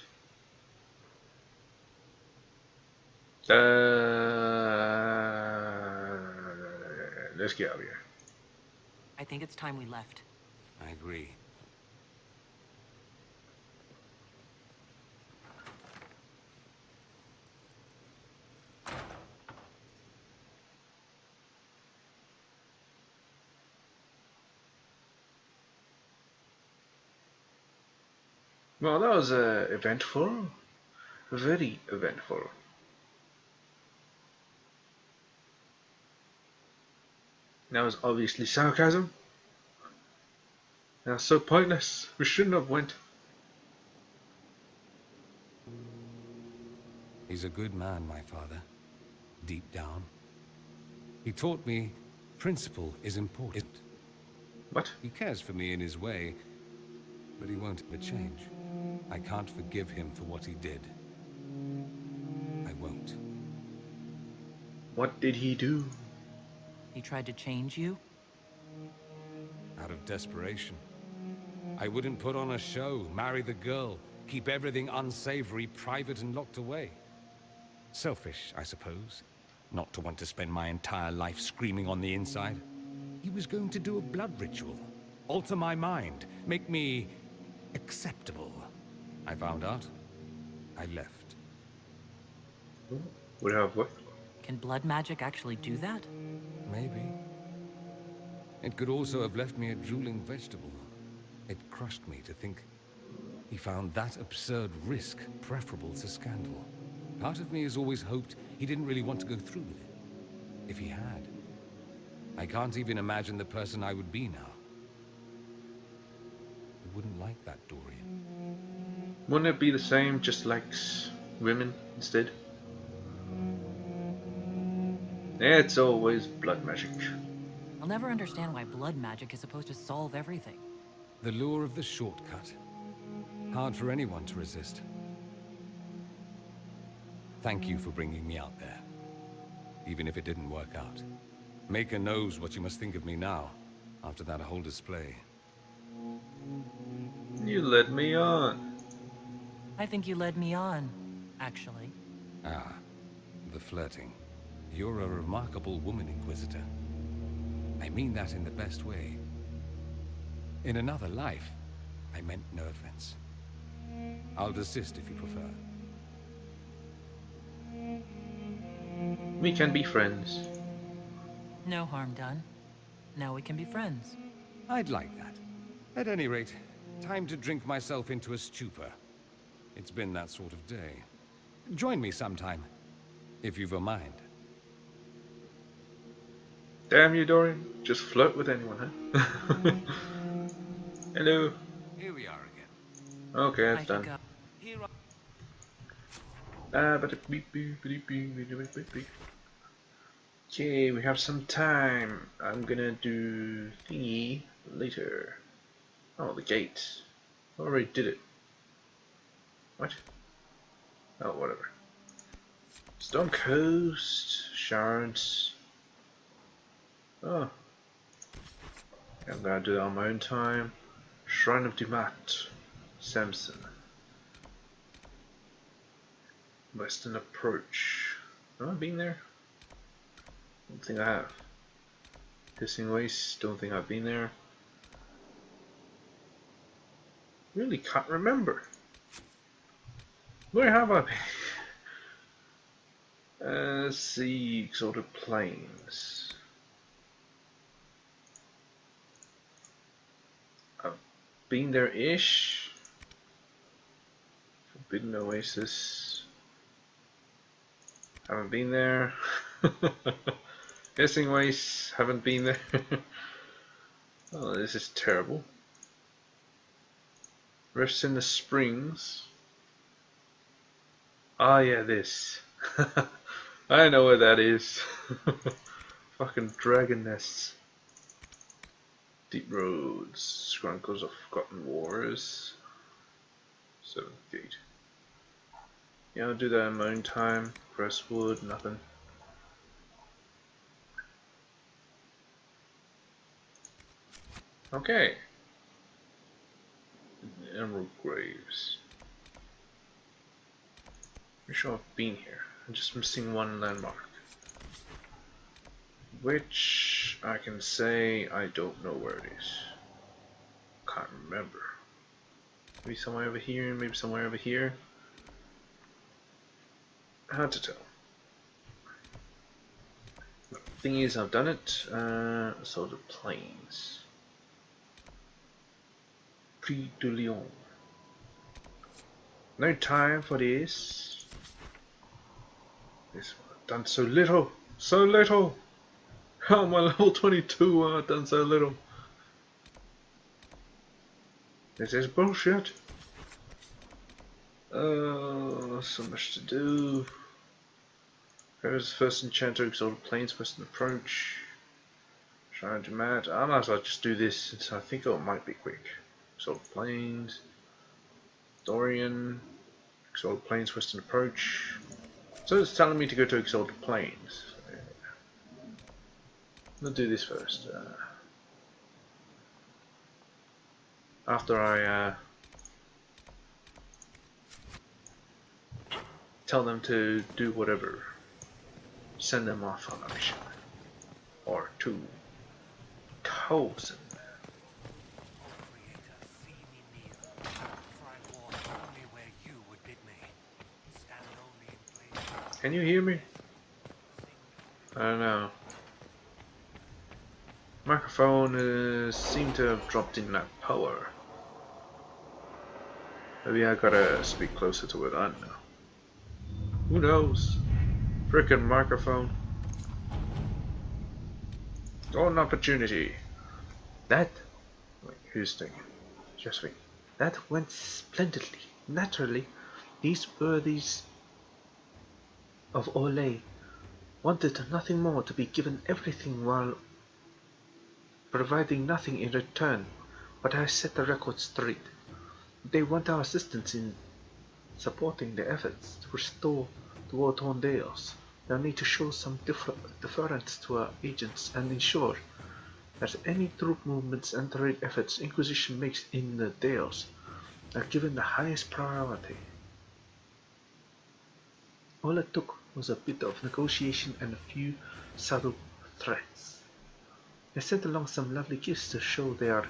Let's get out of here. I think it's time we left. I agree. Well, that was eventful. Very eventful. That was obviously sarcasm. That's so pointless. We shouldn't have went. He's a good man, my father. Deep down. He taught me principle is important. What? He cares for me in his way, but he won't ever change. I can't forgive him for what he did. I won't. What did he do? He tried to change you? Out of desperation. I wouldn't put on a show, marry the girl, keep everything unsavory, private and locked away. Selfish, I suppose. Not to want to spend my entire life screaming on the inside. He was going to do a blood ritual. Alter my mind. Make me acceptable. I found out. I left. Would have what? Can blood magic actually do that? Maybe. It could also have left me a drooling vegetable. It crushed me to think he found that absurd risk preferable to scandal. Part of me has always hoped he didn't really want to go through with it. If he had. I can't even imagine the person I would be now. I wouldn't like that, Dorian. Wouldn't it be the same, just likes women instead? It's always blood magic. I'll never understand why blood magic is supposed to solve everything. The lure of the shortcut. Hard for anyone to resist. Thank you for bringing me out there. Even if it didn't work out. Maker knows what you must think of me now, after that whole display. You led me on. I think you led me on, actually. Ah, the flirting. You're a remarkable woman, Inquisitor. I mean that in the best way. In another life, I meant no offense. I'll desist if you prefer. We can be friends. No harm done. Now we can be friends. I'd like that. At any rate, time to drink myself into a stupor. It's been that sort of day. Join me sometime, if you've a mind. Damn you, Dorian. Just flirt with anyone, huh? Hello. Here we are again. Okay, I that's should done. go. Here are... Okay, we have some time. I'm gonna do thingy later. Oh, the gate. I already did it. What? Oh, whatever. Stone Coast, shards. Oh. I'm gonna do that on my own time. Shrine of Dumat, Samson. Western Approach. Have I been there? Don't think I have. Hissing Waste, don't think I've been there. Really can't remember. Where have I been? Let's see, Exalted Plains. I've been there-ish. Forbidden Oasis. Haven't been there. Hissing Waste, haven't been there. Oh, this is terrible. Rest in the Springs. Ah, yeah, this. I know where that is. Fucking dragon nests. Deep Roads. Chronicles of Forgotten Wars. 7th Gate. Yeah, I'll do that in my own time. Crestwood, nothing. Okay. Emerald Graves. I'm sure I've been here. I'm just missing one landmark. Which I can say I don't know where it is. Can't remember. Maybe somewhere over here, maybe somewhere over here. Hard to tell. The thing is, I've done it. So the plains. Prix de Lyon. No time for this. This one. I've done so little. So little. How am I level 22 when I've done so little? This is bullshit. So much to do. There's first enchanter, Exalted Plains, Western Approach. Trying to mad. I might as well just do this since I think it might be quick. Exalted Plains. Dorian. Exalted Plains, Western Approach. So it's telling me to go to Exalted Plains. I'll do this first. After I tell them to do whatever. Send them off on a mission. Or 2,000. Can you hear me? I don't know. Microphone seemed to have dropped in that power. Maybe I gotta speak closer to it, I don't know. Who knows? Frickin' microphone. Oh, an opportunity. That, wait, who's thinking? Just wait. That went splendidly. Naturally, these worthies of Olay wanted nothing more to be given everything while providing nothing in return, but I set the record straight. They want our assistance in supporting the efforts to restore the war-torn Dales. They'll need to show some deference to our agents and ensure that any troop movements and trade efforts Inquisition makes in the Dales are given the highest priority. All it took was a bit of negotiation and a few subtle threats. They sent along some lovely gifts to show their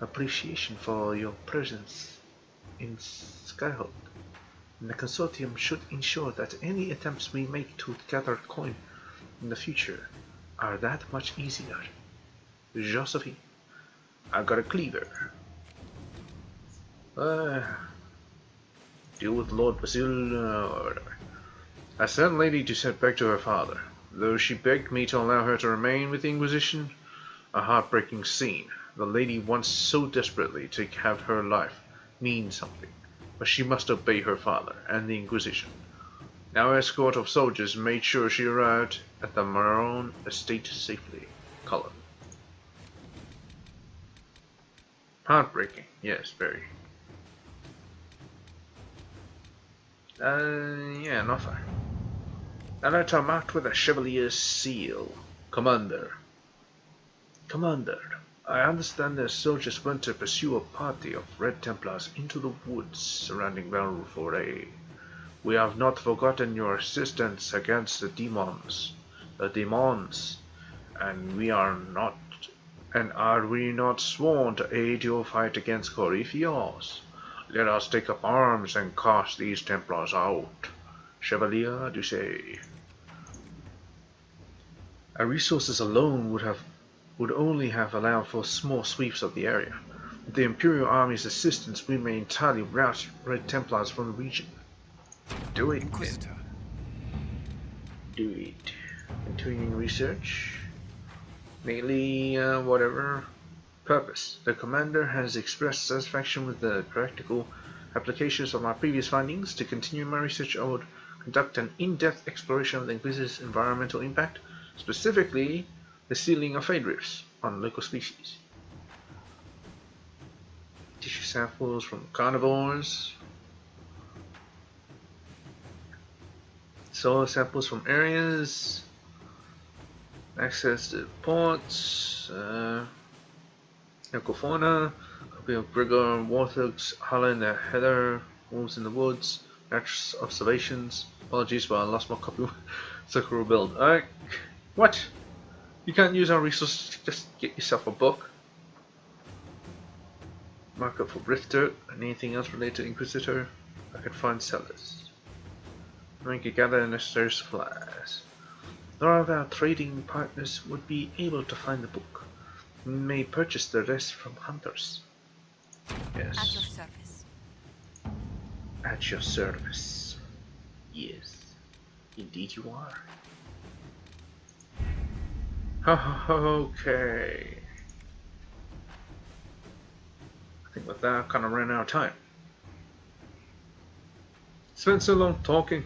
appreciation for your presence in Skyhold, and the consortium should ensure that any attempts we make to gather coin in the future are that much easier. Josephine, I've got a cleaver. Deal with Lord Basil or whatever. I sent Lady Doucette back to her father, though she begged me to allow her to remain with the Inquisition. A heartbreaking scene. The lady wants so desperately to have her life mean something, but she must obey her father and the Inquisition. Our escort of soldiers made sure she arrived at the Marron estate safely. Colin. Heartbreaking, yes, very. Yeah, nothing. A letter marked with a Chevalier's seal. Commander. Commander, I understand the soldiers went to pursue a party of Red Templars into the woods surrounding Ep40. We have not forgotten your assistance against the demons, and are we not sworn to aid your fight against Corypheus? Let us take up arms and cast these Templars out. Chevalier Doucet. Our resources alone would only have allowed for small sweeps of the area. With the Imperial Army's assistance, we may entirely rout Red Templars from the region. Do it. Inquisitor. Do it. Continuing research. Mainly, whatever. Purpose. The commander has expressed satisfaction with the practical applications of my previous findings. To continue my research, I would conduct an in-depth exploration of the Inquisitor's environmental impact, specifically the sealing of fade rifts on local species. Tissue samples from carnivores. Soil samples from areas. Access to ports. Ecofauna. Copy of Grigor, Warthogs, Holland, Heather, Wolves in the Woods. Natural observations. Apologies, but I lost my copy. Circular build. Alright. What? You can't use our resources to just get yourself a book. Markup for Rifter and anything else related to Inquisitor. I could find sellers. I could gather necessary supplies. None of our trading partners would be able to find the book. We may purchase the rest from hunters. Yes. At your service. At your service. Yes. Indeed you are. Okay. I think with that I kind of ran out of time. Spent so long talking.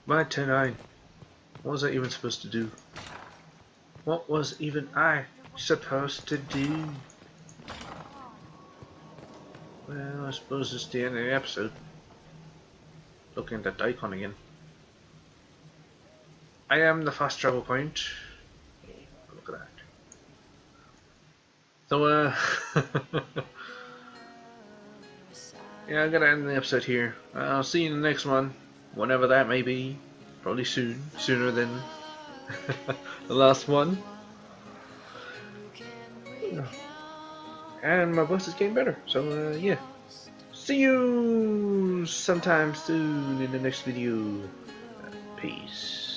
My 10-9. What was I even supposed to do? What was even I supposed to do? Well, I suppose it's the end of the episode. Looking at that icon again. I am the fast travel point. Look at that. So, yeah, I gotta end the episode here. I'll see you in the next one, whenever that may be. Probably soon, sooner than the last one. And my voice is getting better, so yeah. See you sometime soon in the next video. Peace.